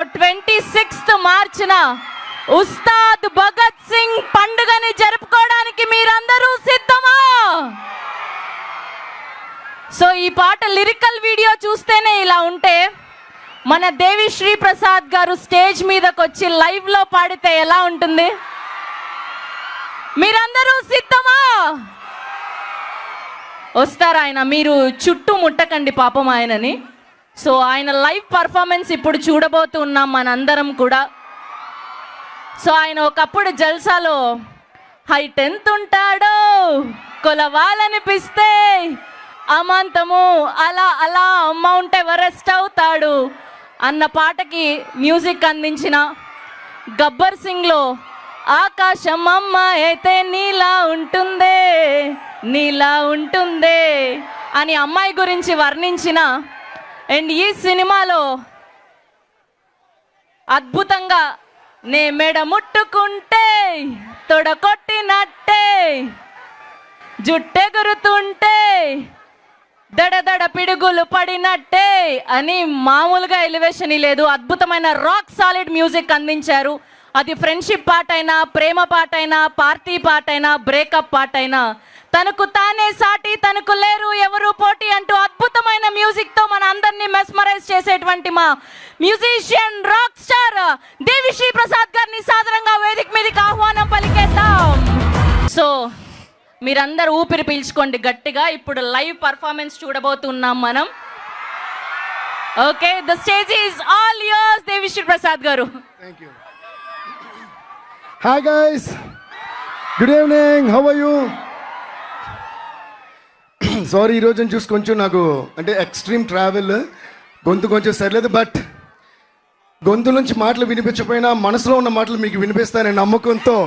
26th మార్చిన ఉస్తాద్ భగత్ సింగ్ పండుగని జరుపుకోవడానికి మీరందరూ సిద్ధమా? సో ఈ పాట లిరికల్ వీడియో చూస్తేనే ఇలా ఉంటే, మన దేవిశ్రీ ప్రసాద్ గారు స్టేజ్ మీదకి వచ్చి లైవ్ లో పాడితే ఎలా ఉంటుంది? మీరందరూ సిద్ధమా? వస్తారు ఆయన, మీరు చుట్టూ ముట్టకండి పాపం ఆయనని. సో ఆయన లైవ్ పర్ఫార్మెన్స్ ఇప్పుడు చూడబోతున్నాం మనందరం కూడా. సో ఆయన ఒకప్పుడు జల్సాలో హైట్ ఎంత ఉంటాడో కొలవాలనిపిస్తే అమాంతము అలా అలా మౌంట్ ఎవరెస్ట్ అవుతాడు అన్న పాటకి మ్యూజిక్ అందించిన గబ్బర్ సింగ్లో ఆకాశం అమ్మ అయితే నీలా ఉంటుందే నీలా ఉంటుందే అని అమ్మాయి గురించి వర్ణించిన అండ్ ఈ సినిమాలో అద్భుతంగా నే మెడ ముట్టుకుంటే తొడకొట్టినట్టే జుట్టెగురుతుంటే దడదడ పిడుగులు పడినట్టే అని మామూలుగా ఎలివేషన్ లేదు, అద్భుతమైన రాక్ సాలిడ్ మ్యూజిక్ అందించారు. అది ఫ్రెండ్షిప్ పాట అయినా, ప్రేమ పాట అయినా, పార్టీ పాట అయినా, బ్రేకప్ పాట అయినా, తనకు తానే సాటి తనకు లేరు ఎవరు పోటీ అంటూ అద్భుతమైన మ్యూజిక్ తో మన అందరినీ మెస్మరైజ్ చేసేటువంటి మా musician rock star Devi Sri Prasad గారిని సాదరంగా వేదిక మీదకి ఆహ్వానం పలికేద్దాం. సో మీరందరూ ఊపిరి పీల్చుకోండి గట్టిగా, ఇప్పుడు లైవ్ పర్ఫార్మెన్స్ చూడబోతున్నాం మనం. Okay, the stage is all yours Devi Sri Prasad garu. Thank you. Hi guys, good evening, how are you? Sorry, ఈరోజు చూసి కొంచెం నాకు అంటే ఎక్స్ట్రీమ్ ట్రావెల్, గొంతు కొంచెం సరిలేదు. బట్ గొంతు నుంచి మాటలు వినిపించకపోయినా మనసులో ఉన్న మాటలు మీకు వినిపిస్తాననే నమ్మకంతో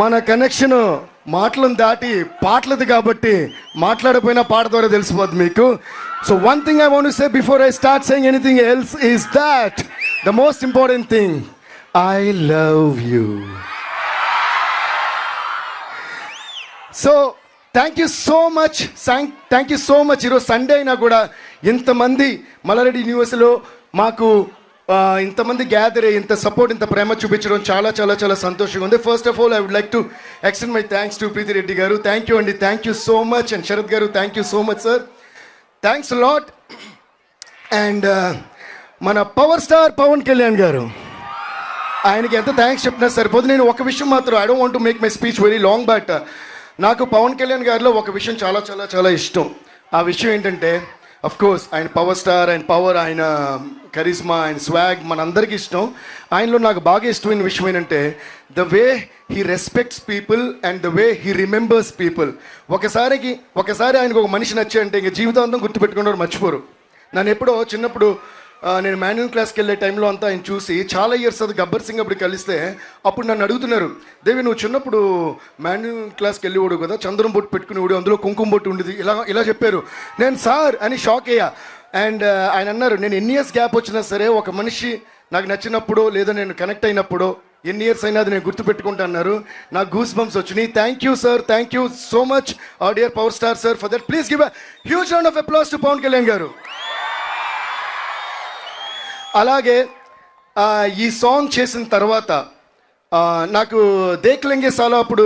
మన కనెక్షన్ మాటలను దాటి పాటలది కాబట్టి మాట్లాడకపోయినా పాట ద్వారా తెలిసిపోద్ది మీకు. So one thing I want to say before I start saying anything else is that the most important thing, I love you. So thank you so much, thank you so much. ఈరోజు Sunday అయినా కూడా ఇంతమంది మల్లారెడ్డి యూనివర్సిటీలో మాకు ఇంతమంది gather అయ్యి ఇంత support, ఇంత ప్రేమ చూపించడం చాలా చాలా చాలా సంతోషంగా ఉంది. First of all I would like to extend my thanks to Preethi Reddy garu. Thank you అండి, thank you so much. And Sharath garu, thank you so much sir, thanks lot. And మన పవర్ స్టార్ పవన్ కళ్యాణ్ గారు, ఆయనకి ఎంత థ్యాంక్స్ చెప్పినా సరిపోదు. నేను ఒక విషయం మాత్రం, I don't want to make my speech very long, but నాకు పవన్ కళ్యాణ్ గారిలో ఒక విషయం చాలా చాలా చాలా ఇష్టం. ఆ విషయం ఏంటంటే, అఫ్ కోర్స్ ఆయన పవర్ స్టార్, ఆయన పవర్, ఆయన కరిస్మా, ఆయన స్వాగ్ మనందరికీ ఇష్టం. ఆయనలో నాకు బాగా ఇష్టమైన విషయం ఏంటంటే the way he respects people and the way he remembers people. ఒకసారి ఆయనకు ఒక మనిషి నచ్చాయంటే ఇంక జీవితాంతం గుర్తుపెట్టుకున్నారు, మర్చిపోరు. నన్ను ఎప్పుడో చిన్నప్పుడు నేను మాన్యువల్ క్లాస్కి వెళ్ళే టైంలో అంతా ఆయన చూసి చాలా ఇయర్స్ అది గబ్బర్ సింగ్ అప్పుడు కలిస్తే అప్పుడు నన్ను అడుగుతున్నారు, దేవి నువ్వు చిన్నప్పుడు మాన్యువల్ క్లాస్కి వెళ్ళేవాడు కదా, చంద్రం బొట్టు పెట్టుకునేవాడు, అందులో కుంకుమ బొట్టు ఉండేది, ఇలా చెప్పారు. నేను సార్ అని షాక్ అయ్యా. అండ్ ఆయన అన్నారు, నేను ఎన్ని ఇయర్స్ గ్యాప్ వచ్చినా సరే ఒక మనిషి నాకు నచ్చినప్పుడు లేదా నేను కనెక్ట్ అయినప్పుడు ఎన్ని ఇయర్స్ అయినా అది నేను గుర్తుపెట్టుకుంటా అన్నారు. నాకు గూస్ బంప్స్ వచ్చినాయి. Thank you sir, thank you so much our dear power star sir for that. Please give a huge round of applause to Pavan Kalyan garu. అలాగే ఈ సాంగ్ చేసిన తర్వాత నాకు దేక్లెంగే సాలో అప్పుడు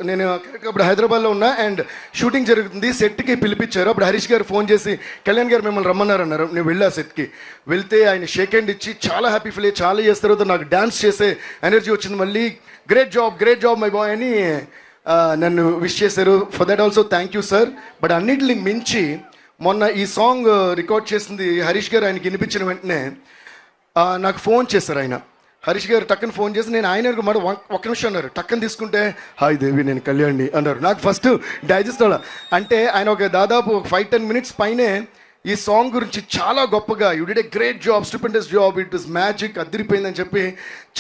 నేను అప్పుడు హైదరాబాద్లో ఉన్నా అండ్ షూటింగ్ జరుగుతుంది, సెట్కి పిలిపించారు. అప్పుడు హరీష్ గారు ఫోన్ చేసి కళ్యాణ్ గారు మిమ్మల్ని రమ్మన్నారు అన్నారు. నేను వెళ్ళా సెట్కి, వెళ్తే ఆయన షేక్ హ్యాండ్ ఇచ్చి చాలా హ్యాపీ ఫీల్ అయ్యి చాలా చేసిన తర్వాత నాకు డ్యాన్స్ చేసే ఎనర్జీ వచ్చింది. మళ్ళీ గ్రేట్ జాబ్ మై బాయ్ అని నన్ను విష్ చేశారు. For that also thank you sir. But అన్నిటిని మించి మొన్న ఈ సాంగ్ రికార్డ్ చేసింది హరీష్ గారు, ఆయనకి వినిపించిన వెంటనే నాకు ఫోన్ చేశారు ఆయన. హరీష్ గారు టక్కన ఫోన్ చేసి నేను ఆయన మాట ఒక్క నిమిషం అన్నారు. టక్కన తీసుకుంటే హాయ్ దేవి నేను కళ్యాణ్ని అన్నారు. నాకు ఫస్ట్ డైజెస్ట్ అవ్వాలి. అంటే ఆయన ఒక దాదాపు 5-10 minutes పైనే ఈ సాంగ్ గురించి చాలా గొప్పగా you did a great job, stupendous job, it is magic, అదిరిపోయిందని చెప్పి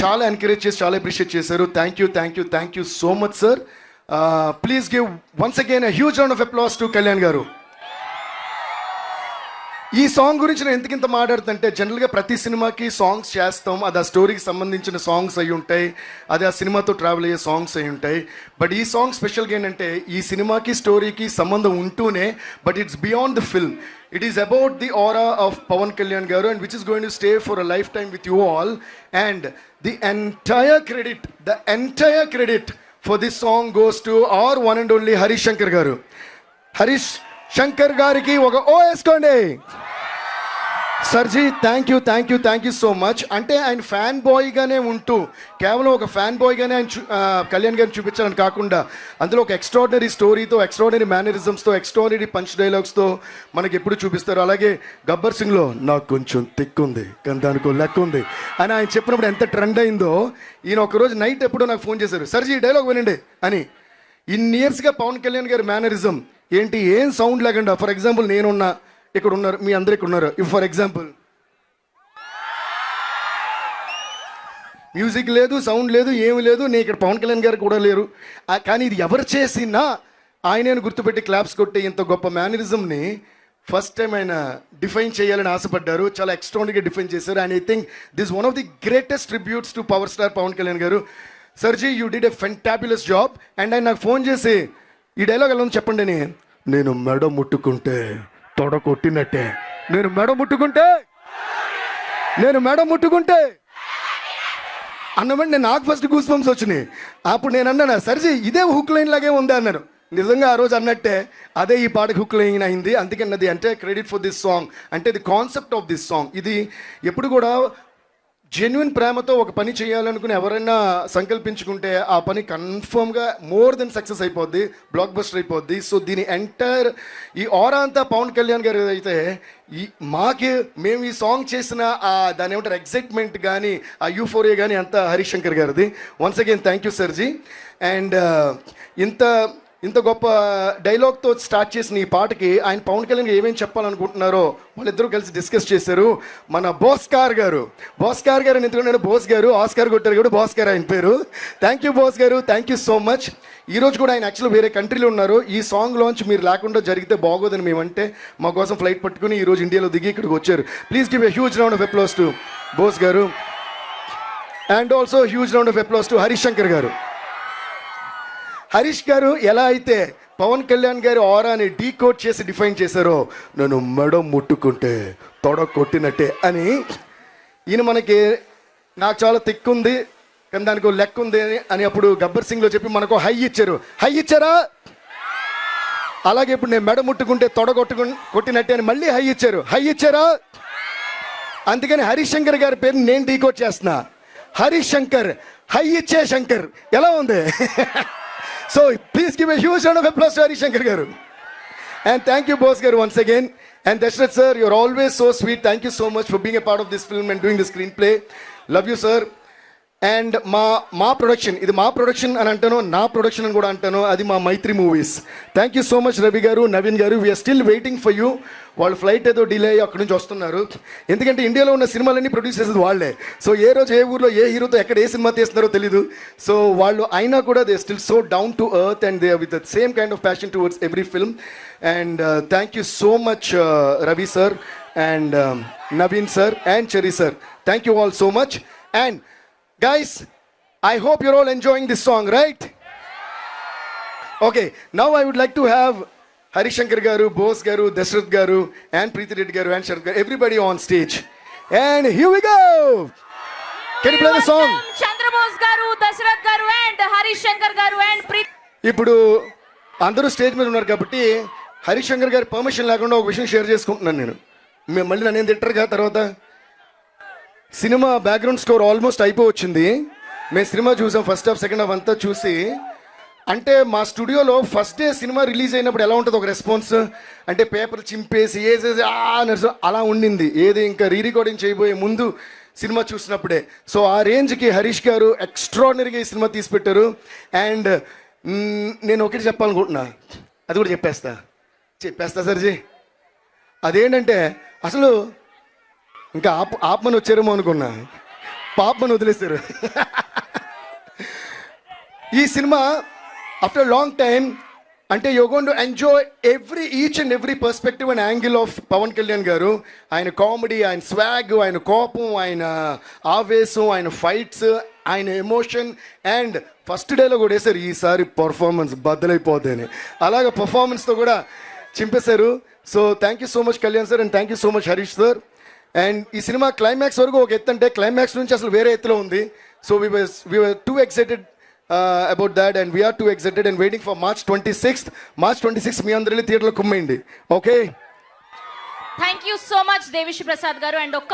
చాలా ఎంకరేజ్ చేసి చాలా అప్రిషియేట్ చేశారు. Thank you so much sir. Please give once again a huge round of applause to Kalyan garu. ఈ సాంగ్ గురించి నేను ఎందుకింత మాట్లాడుతుంటే జనరల్గా ప్రతి సినిమాకి సాంగ్స్ చేస్తాం, అది ఆ స్టోరీకి సంబంధించిన సాంగ్స్ అయి ఉంటాయి, అది ఆ సినిమాతో ట్రావెల్ అయ్యే సాంగ్స్ అయి ఉంటాయి. బట్ ఈ సాంగ్ స్పెషల్గా ఏంటంటే ఈ సినిమాకి స్టోరీకి సంబంధం ఉంటూనే but it's beyond the film. It is about the aura of Pawan Kalyan garu and which is going to stay for a lifetime with you all, and the entire credit for this song goes to our one and only Harish Shankar garu. Harish Shankar gariki oka o eskondi. Sir ji thank you so much. అంటే ఆయన fan బాయ్గానే ఉంటూ కేవలం ఒక fan బాయ్గానే ఆయన కళ్యాణ్ గారిని చూపించాలని కాకుండా అందులో ఒక ఎక్స్ట్రాడినరీ స్టోరీతో, ఎక్స్ట్రాడినరీ మేనరిజమ్స్తో, ఎక్స్ట్రాడినరీ పంచ్ డైలాగ్స్తో మనకి ఎప్పుడు చూపిస్తారు. అలాగే గబ్బర్ సింగ్లో నాకు కొంచెం తిక్కుంది కానీ దానికో లెక్క ఉంది అని ఆయన చెప్పినప్పుడు ఎంత ట్రెండ్ అయిందో, ఈయన ఒకరోజు నైట్ ఎప్పుడో నాకు ఫోన్ చేశారు, సర్జీ ఈ డైలాగ్ వినండి అని. ఇన్ని ఇయర్స్గా పవన్ కళ్యాణ్ గారి మేనరిజం ఏంటి, ఏం సౌండ్ లేకుండా, ఫర్ ఎగ్జాంపుల్ నేనున్నా, ఇక్కడ ఉన్నారు, మీ అందరు ఇక్కడ ఉన్నారు, ఇఫ్ ఫర్ ఎగ్జాంపుల్ మ్యూజిక్ లేదు, సౌండ్ లేదు, ఏమి లేదు, నేను ఇక్కడ పవన్ కళ్యాణ్ గారు కూడా లేరు, కానీ ఇది ఎవరు చేసినా ఆయనను గుర్తుపెట్టి క్లాప్స్ కొట్టి ఇంత గొప్ప మేనరిజంని ఫస్ట్ టైం ఆయన డిఫైన్ చేయాలని ఆశపడ్డారు. చాలా ఎక్స్ట్రాడినరీగా డిఫైన్ చేశారు. And I think this one of the greatest tributes to power star Pawan Kalyan garu. Sir ji you did a fantabulous job. And ఆయన నాకు ఫోన్ చేసి ఈ డైలాగ్ ఎలా ఉంది చెప్పండి అని, నేను మెడ ముట్టుకుంటే తొడ కొట్టినట్టే, నేను మెడ ముట్టుకుంటే అన్నమాట నేను నాకు ఫస్ట్ గూస్ బంప్స్ వచ్చినాయి. అప్పుడు నేను అన్నాను, సర్జీ ఇదే హుక్ లైన్ లాగే ఉంది అన్నాను. నిజంగా ఆ రోజు అన్నట్టే అదే ఈ పాటకి హుక్ లైన్ అయింది. అందుకన్నది అంటే క్రెడిట్ ఫర్ దిస్ సాంగ్, అంటే the concept of this song. ఇది ఎప్పుడు కూడా జెన్యున్ ప్రేమతో ఒక పని చేయాలనుకుని ఎవరైనా సంకల్పించుకుంటే ఆ పని కన్ఫర్మ్గా మోర్ దెన్ సక్సెస్ అయిపోద్ది, బ్లాక్ బస్టర్ అయిపోద్ది. సో దీని ఎంటైర్ ఈ ఆరా అంతా పవన్ కళ్యాణ్ గారు అయితే మేము ఈ సాంగ్ చేసిన దాని ఏమంటారు ఎక్సైట్మెంట్ కానీ ఆ యూఫోరియా కానీ అంతా హరీష్ శంకర్ గారిది. Once again thank you sir ji. And ఇంత గొప్ప డైలాగ్తో స్టార్ట్ చేసిన ఈ పాటకి ఆయన పవన్ కళ్యాణ్ ఏమేమి చెప్పాలనుకుంటున్నారో వాళ్ళిద్దరూ కలిసి డిస్కస్ చేశారు. మన భాస్కర్ గారు ఎందుకంటే నేను బోస్ గారు ఆస్కార్ కొట్టారు కూడా భాస్కర్ ఆయన పేరు. థ్యాంక్ యూ బాస్ గారు, థ్యాంక్ యూ సో మచ్. ఈరోజు కూడా ఆయన యాక్చువల్లీ వేరే కంట్రీలో ఉన్నారు. ఈ సాంగ్ లాంచ్ మీరు లేకుండా జరిగితే బాగోదని మేమంటే మా కోసం ఫ్లైట్ పట్టుకుని ఈరోజు ఇండియాలో దిగి ఇక్కడికి వచ్చారు. Please give a huge round of applause to Bose garu. And also huge round of applause to Harish Shankar garu. Harish గారు ఎలా అయితే పవన్ కళ్యాణ్ గారి ఆరాని డీకోడ్ చేసి డిఫైన్ చేశారో, నన్ను మెడ ముట్టుకుంటే తొడ కొట్టినట్టే అని ఈయన మనకి నాకు చాలా తిక్కుంది కానీ దానికి లెక్క ఉంది అని అప్పుడు గబ్బర్ సింగ్లో చెప్పి మనకు హై ఇచ్చారా. అలాగే ఇప్పుడు నేను మెడ ముట్టుకుంటే తొడ కొట్టినట్టే అని మళ్ళీ హై ఇచ్చారా. అందుకని హరీష్ శంకర్ గారి పేరు నేను డీకోడ్ చేస్తున్నా, హరీష్ శంకర్, హై ఇచ్చే శంకర్. ఎలా ఉంది? So please give a huge round of applause to Harish Shankar garu. And thank you boss garu once again. And Dashrath sir, you're always so sweet. Thank you so much for being a part of this film and doing the screenplay. Love you sir. And మా production, ఇది మా production అని అంటాను, నా production అని కూడా అంటాను, అది మా Mythri movies. Thank you so much Ravi garu, Naveen garu. We are still waiting for you. వాళ్ళు ఫ్లైట్ ఏదో డిలే అయ్యి అక్కడి నుంచి వస్తున్నారు. ఎందుకంటే ఇండియాలో ఉన్న సినిమాలన్నీ ప్రొడ్యూస్ చేసేది వాళ్ళే. సో ఏ రోజు ఏ ఊర్లో ఏ హీరోతో ఎక్కడ ఏ సినిమా తీస్తున్నారో తెలీదు. సో వాళ్ళు అయినా కూడా they still so down to earth and they with the same kind of passion towards every film. And thank you so much Ravi sir and Naveen sir and cherry sir. Thank you all so much. And guys, I hope you're all enjoying this song, right? Okay, now I would like to have Harish Shankar garu, Bose garu, Dashrath garu and Preeti Reddy garu and Sharath garu, everybody on stage. And here we go. Can you play the song? Chandra Bose garu, Dashrath garu and Harish Shankar garu and Preeti. ఇప్పుడు అందరూ stage మీద ఉన్నారు కాబట్టి హరీష్ శంకర్ గారి permission లేకుండా ఒక విషయం share చేసుకుంటున్నాను నేను. మళ్ళీ నన్ను తింటారు కదా తర్వాత. సినిమా బ్యాక్గ్రౌండ్ స్కోర్ ఆల్మోస్ట్ అయిపోవచ్చింది. మేము సినిమా చూసాం, ఫస్ట్ హాఫ్ సెకండ్ హాఫ్ అంతా చూసి. అంటే మా స్టూడియోలో ఫస్ట్ డే సినిమా రిలీజ్ అయినప్పుడు ఎలా ఉంటుంది ఒక రెస్పాన్స్ అంటే పేపర్ చింపేసి వేసేసి అలా ఉండింది. ఏది ఇంకా రీ రికార్డింగ్ చేయబోయే ముందు సినిమా చూసినప్పుడే. సో ఆ రేంజ్కి హరీష్ గారు ఎక్స్ట్రాడినరీగా ఈ సినిమా తీసి పెట్టారు. అండ్ నేను ఒకటి చెప్పాలనుకుంటున్నా, అది కూడా చెప్పేస్తా సర్జీ. అదేంటంటే అసలు ఇంకా ఆపమని వచ్చారేమో అనుకున్నా, పాపమని వదిలేశారు. ఈ సినిమా ఆఫ్టర్ లాంగ్ టైం అంటే you're going to enjoy each and every perspective and angle of Pawan Kalyan గారు. ఆయన కామెడీ, ఆయన స్వాగ్, ఆయన కోపం, ఆయన ఆవేశం, ఆయన ఫైట్స్, ఆయన ఎమోషన్. అండ్ ఫస్ట్ డేలో కూడా వేశారు ఈసారి పర్ఫార్మెన్స్ బద్దలైపోద్దని. అలాగ పర్ఫార్మెన్స్తో కూడా చింపేశారు. So thank you so much Kalyan sir, and thank you so much Harish sir. And ఈ సినిమా క్లైమాక్స్ వరకు ఒక ఎత్తు అంటే క్లైమాక్స్ నుంచి అసలు వేరే ఎత్తులో ఉంది. So we were too excited about that, and we are too excited and waiting for March 26th మీ అందరూ థియేటర్లో కుమ్మేయండి. Okay, thank you so much Devi Sri Prasad garu. And ఒక్క